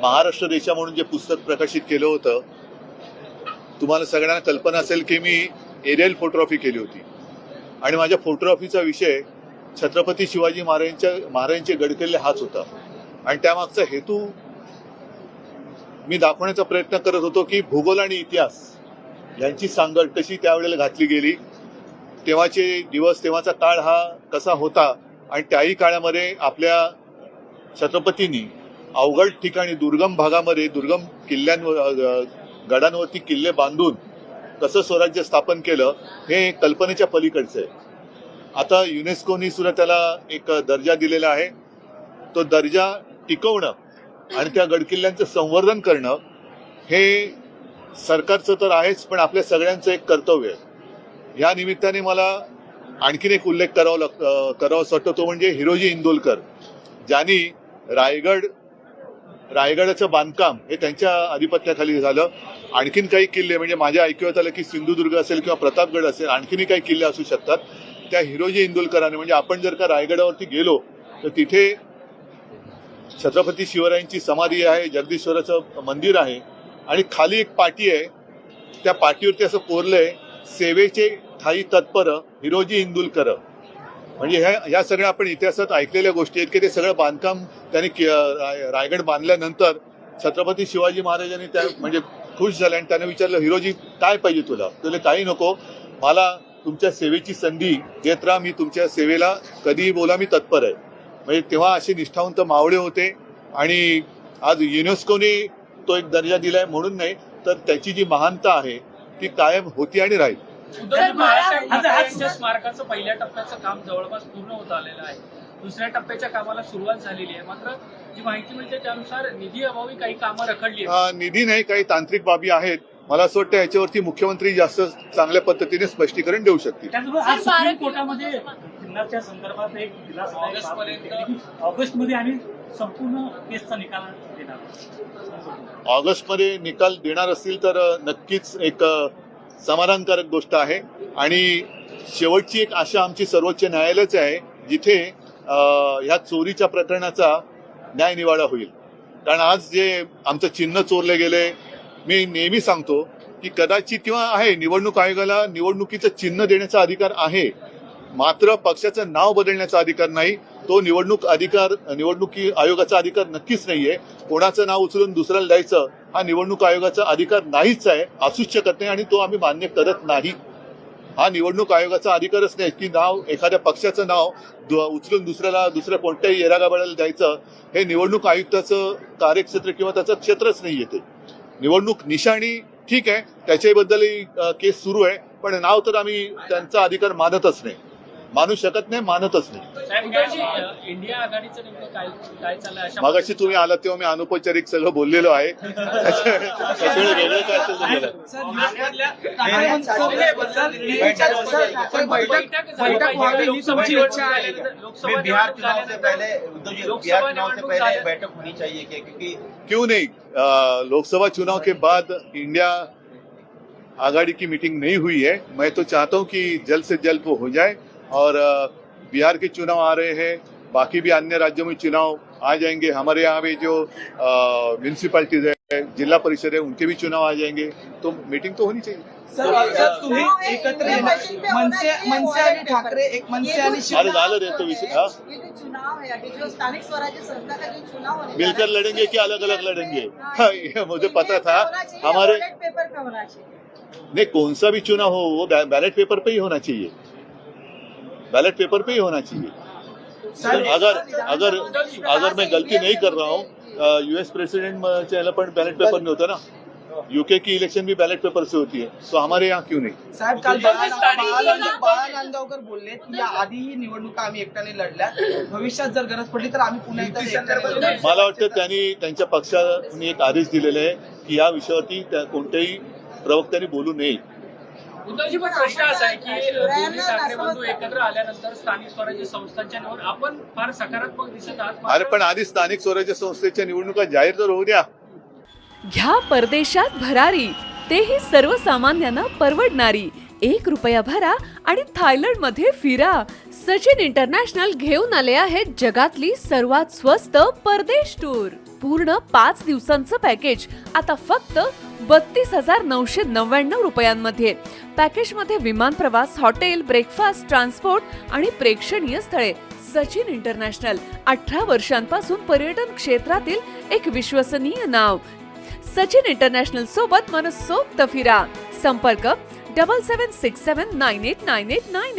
महाराष्ट्र देशा म्हणून जे पुस्तक प्रकाशित केलं होतं, तुम्हाला सगळ्यांना कल्पना असेल की मी एरियल फोटोग्राफी केली होती आणि माझ्या फोटोग्राफीचा विषय छत्रपती शिवाजी महाराजांचे गडकिल्ले हाच होता. आणि त्यामागचा हेतू मी दाखवण्याचा प्रयत्न करत होतो की भूगोल आणि इतिहास यांची सांगड कशी त्यावेळेला घातली गेली, तेव्हाचे दिवस, तेव्हाचा काळ हा कसा होता आणि त्याही काळामध्ये आपल्या छत्रपतींनी अवघड ठिकाणी, दुर्गम भागामध्ये, दुर्गम किल्ल्यांवर, गडांवरती किल्ले बांधून कसं स्वराज्य स्थापन केलं, हे कल्पनेच्या पलीकडचं आहे. आता युनेस्कोनी सुद्धा त्याला एक दर्जा दिलेला आहे. तो दर्जा टिकवणं आणि त्या गडकिल्ल्यांचं संवर्धन करणं हे सरकारचं तर आहेच, पण आपल्या सगळ्यांचं एक कर्तव्य आहे. या निमित्ताने मला आणखीन एक उल्लेख करावासा वाटतो, तो म्हणजे हिरोजी इंदोलकर, ज्यांनी रायगडाचं बांधकाम हे त्यांच्या आधिपत्याखाली झालं. आणखीन काही किल्ले, म्हणजे माझ्या ऐकण्यात आलं की सिंधुदुर्ग असेल किंवा प्रतापगड असेल, आणखीनही काही किल्ले असू शकतात, त्या हिरोजी इंदोलकरांनी, म्हणजे आपण जर का रायगडावरती गेलो तर तिथे छत्रपती शिवरायांची समाधी आहे, जगदीश्वराचं मंदिर आहे आणि खाली एक पाटी आहे. त्या पाटीवरती असं कोरलंय, सेवेचे ठाई तत्पर हिरोजी इंदुलकर. म्हणजे ह्या सगळ्या आपण इतिहासात ऐकलेल्या गोष्टी आहेत की ते सगळं बांधकाम त्यांनी रायगड बांधल्यानंतर छत्रपती शिवाजी महाराजांनी त्या म्हणजे खुश झाले आणि त्याने विचारलं, हिरोजी काय पाहिजे तुला काही नको, मला तुमच्या सेवेची संधी देत राहा, मी तुमच्या सेवेला कधीही बोला, मी तत्पर आहे. म्हणजे तेव्हा असे निष्ठावंत मावळे होते आणि आज युनेस्कोने तो एक दर्जा दिलाय म्हणून नाही, तर त्याची जी महानता आहे ती कायम होती आणि राहील. महाराष्ट्राच्या स्मारकाचं पहिल्या टप्प्याचं काम जवळपास पूर्ण होत आलेलं आहे. दुसऱ्या टप्प्याच्या कामाला सुरुवात झालेली आहे. मात्र जी माहिती मिळते त्यानुसार निधी अभावी काही कामं रखडली आहेत. निधी नाही, काही तांत्रिक बाबी आहेत. मला असं वाटतं याच्यावरती मुख्यमंत्री जास्त चांगल्या पद्धतीने स्पष्टीकरण देऊ शकतील. आज सुप्रीम कोर्टामध्ये किल्ल्याच्या संदर्भात एक ऑगस्टमध्ये आणि संपूर्ण केसचा निकाल देणार. ऑगस्टमध्ये निकाल देणार असतील तर नक्कीच एक समाधानकारक गोष्ट आहे. आणि शेवटची एक आशा आमची सर्वोच्च न्यायालयाची आहे, जिथे ह्या चोरीच्या प्रकरणाचा न्यायनिवाडा होईल. कारण आज जे आमचं चिन्ह चोरले गेले, मी नेहमी सांगतो की कदाचित किंवा आहे, निवडणूक आयोगाला निवडणुकीचं चिन्ह देण्याचा अधिकार आहे, मात्र पक्षाचं नाव बदलण्याचा अधिकार नाही. तो निवडणुकी आयोगाचा अधिकार नक्कीच नाहीये. कोणाचं नाव उचलून दुसऱ्याला द्यायचं हा निवडणूक आयोगाचा अधिकार नाहीच आहे, असूच शकत नाही आणि तो आम्ही मान्य करत नाही. हा निवडणूक आयोगाचा अधिकारच नाही की नाव, एखाद्या पक्षाचं नाव उचलून दुसऱ्या कोणत्याही येरागाबाळाला द्यायचं. हे निवडणूक आयुक्ताचं कार्यक्षेत्र किंवा त्याचं क्षेत्रच नाहीये. ते निवडणूक निशाणी ठीक आहे, त्याच्याबद्दलही केस सुरू आहे, पण नाव तर आम्ही त्यांचा अधिकार मानतच नाही, मानू शकत नाही, मानतच नाही. इंडिया आघाडीचं नेमकं काय चाललंय? मागाशी तुम्ही आलात तेव्हा मी अनौपचारिक सगळं बोललेलो आहे. त्याच्यामुळे वेगळं काय असेल तर क्यों नहीं, लोकसभा चुनाव के बाद इंडिया आघाड़ी की मीटिंग नहीं हुई है. मैं तो चाहता हूं कि जल्द से जल्द वो हो जाए. और बिहार के चुनाव आ रहे हैं, बाकी भी अन्य राज्यों में चुनाव आ जाएंगे. हमारे यहाँ भी जो म्यूनिसिपैलिटीज है, जिला परिषद है, उनके भी चुनाव आ जाएंगे. तो मीटिंग तो होनी चाहिए. सर तुम्ही एकत्र मनसे आणि ठाकरे, एक मनसे आणि अरे झालं रे तो विषय. हाँ, चुनाव है जो स्थानिक स्वराज्य संस्था का जो चुनाव होने मिलकर लड़ेंगे कि अलग अलग लड़ेंगे? हाँ, ये मुझे पता था. हमारे पेपर पे होना चाहिए. नहीं, कौन सा भी चुनाव हो वो बैलेट पेपर पे ही होना चाहिए. बैलेट पेपर पे ही होना चाहिए. अगर मैं गलती नहीं कर रहा हूँ, यूएस प्रेसिडेंट याला पण बैलेट पेपर नहीं होता ना. यूके की इलेक्शन भी बैलेट पेपर से होती है, तो हमारे यहाँ क्यों नहीं? साहेब, काल बाळा नांदगावकर बोलले की या आधीही निवडणुका आम्ही एकट्याने लढल्या, भविष्यात जर गरज पडली तर आम्ही पुन्हा एकदा एकट्याने लढू. मला वाटतं त्यांनी त्यांच्या पक्षाने एक आदेश दिलेले आहे की या विषयावरती कोणत्याही प्रवक्त्यांनी बोलू नये. उद्धवजी, पण प्रश्न असा आहे की दोन्ही ठाकरे बंधू एकत्र आल्यानंतर स्थानिक स्वराज्य संस्थांच्या निवड आपण फार सकारात्मक दिसत आहात. अरे पण आधी स्थानिक स्वराज्य संस्थेच्या निवडणुका जाहीर तर होऊ द्या. घ्या परदेशात भरारी, तेही सर्वसामान्यांना परवडणारी. 1 रुपया भरा आणि थायलंडमध्ये फिरा. सचिन इंटरनॅशनल घेऊन आले आहेत जगातली सर्वात स्वस्त परदेश टूर. पूर्ण 5 दिवसांचं पॅकेज आता फक्त 32,999 रुपयांमध्ये. पॅकेजमध्ये विमान प्रवास, हॉटेल, ब्रेकफास्ट, ट्रान्सपोर्ट आणि प्रेक्षणीय स्थळे. सचिन इंटरनॅशनल, 18 वर्षांपासून पर्यटन क्षेत्रातील एक विश्वसनीय नाव. सचिन इंटरनॅशनल सोबत मनसोक्त फिरा. संपर्क 7767989898.